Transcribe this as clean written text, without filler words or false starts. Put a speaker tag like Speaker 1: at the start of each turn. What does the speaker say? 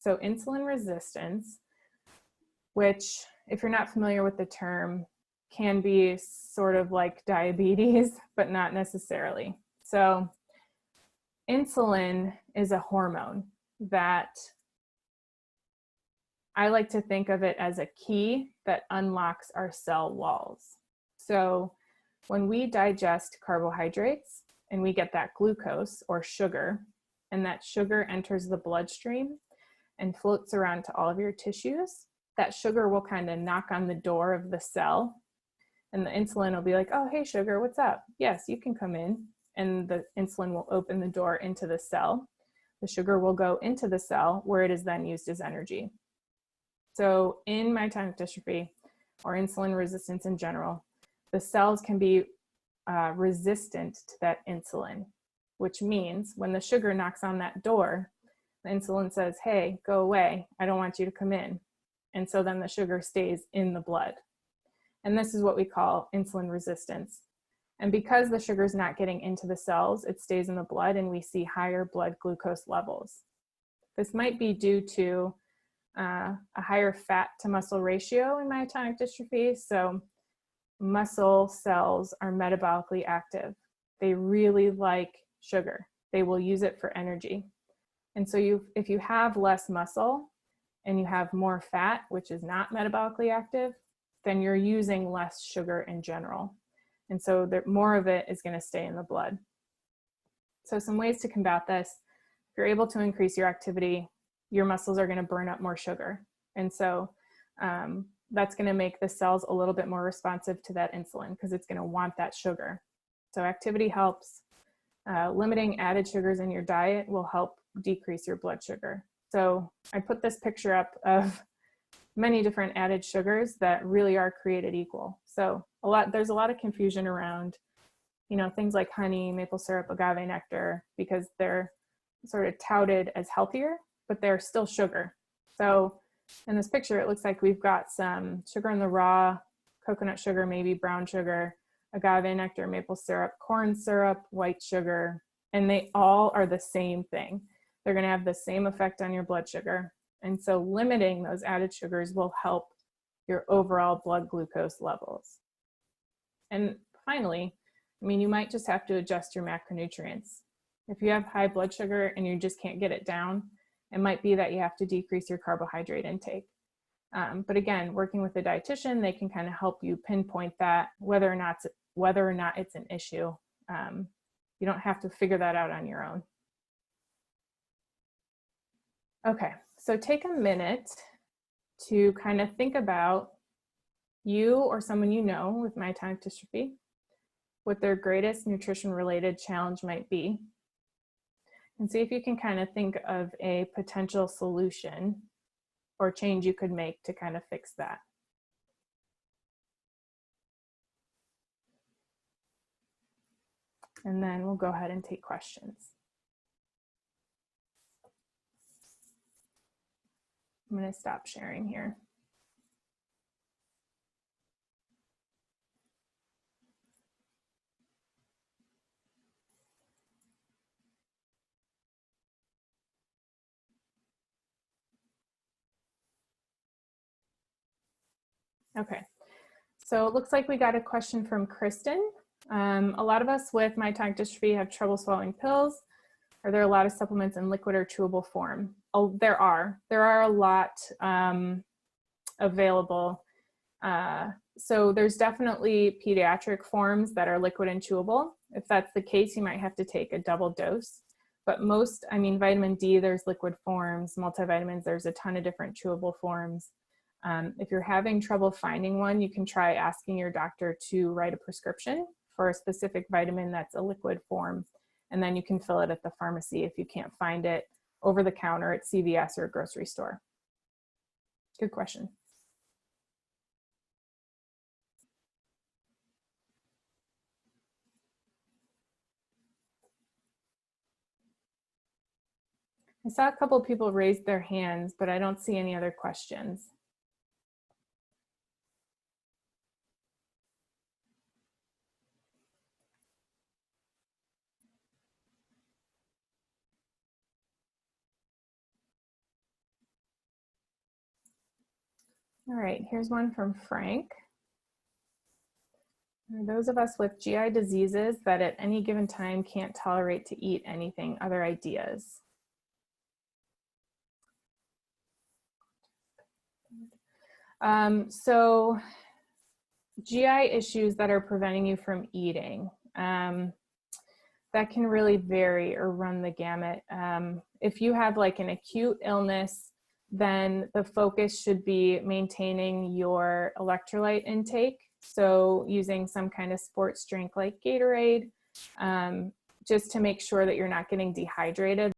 Speaker 1: So insulin resistance, which if you're not familiar with the term, can be sort of like diabetes, but not necessarily. So insulin is a hormone that I like to think of it as a key that unlocks our cell walls. So when we digest carbohydrates and we get that glucose or sugar, and that sugar enters the bloodstream and floats around to all of your tissues, that sugar will kind of knock on the door of the cell, and the insulin will be like, oh, hey, sugar, what's up? Yes, you can come in. And the insulin will open the door into the cell. The sugar will go into the cell where it is then used as energy. So in myotonic dystrophy, or insulin resistance in general, the cells can be resistant to that insulin, which means when the sugar knocks on that door, the insulin says, hey, go away, I don't want you to come in. And so then the sugar stays in the blood. And this is what we call insulin resistance. And because the sugar is not getting into the cells, it stays in the blood and we see higher blood glucose levels. This might be due to a higher fat to muscle ratio in myotonic dystrophy. So muscle cells are metabolically active. They really like sugar. They will use it for energy. And so if you have less muscle and you have more fat, which is not metabolically active, then you're using less sugar in general. And so more of it is going to stay in the blood. So some ways to combat this: if you're able to increase your activity, your muscles are going to burn up more sugar. And so that's going to make the cells a little bit more responsive to that insulin because it's going to want that sugar. So activity helps. Limiting added sugars in your diet will help decrease your blood sugar. So I put this picture up of many different added sugars that really are created equal. So there's a lot of confusion around, things like honey, maple syrup, agave nectar, because they're sort of touted as healthier, but they're still sugar. So in this picture, it looks like we've got some sugar in the raw, coconut sugar, maybe brown sugar, agave nectar, maple syrup, corn syrup, white sugar, and they all are the same thing. They're going to have the same effect on your blood sugar. And so limiting those added sugars will help your overall blood glucose levels. And finally, you might just have to adjust your macronutrients. If you have high blood sugar and you just can't get it down, it might be that you have to decrease your carbohydrate intake. But again, working with a dietitian, they can kind of help you pinpoint that, whether or not it's an issue. You don't have to figure that out on your own. Okay, so take a minute to kind of think about you or someone you know with myotonic dystrophy, what their greatest nutrition-related challenge might be, and see if you can kind of think of a potential solution or change you could make to kind of fix that. And then we'll go ahead and take questions. I'm going to stop sharing here. Okay, so it looks like we got a question from Kristen. A lot of us with myotonic dystrophy have trouble swallowing pills. Are there a lot of supplements in liquid or chewable form? Oh, there are a lot available. So there's definitely pediatric forms that are liquid and chewable. If that's the case, you might have to take a double dose. But most, vitamin D, there's liquid forms, multivitamins, there's a ton of different chewable forms. If you're having trouble finding one, you can try asking your doctor to write a prescription for a specific vitamin that's a liquid form, and then you can fill it at the pharmacy if you can't find it over the counter at CVS or a grocery store. Good question. I saw a couple of people raise their hands, but I don't see any other questions. All right, here's one from Frank. Those of us with GI diseases that at any given time can't tolerate to eat anything, other ideas? So GI issues that are preventing you from eating, that can really vary or run the gamut. If you have like an acute illness, then the focus should be maintaining your electrolyte intake. So using some kind of sports drink like Gatorade, just to make sure that you're not getting dehydrated.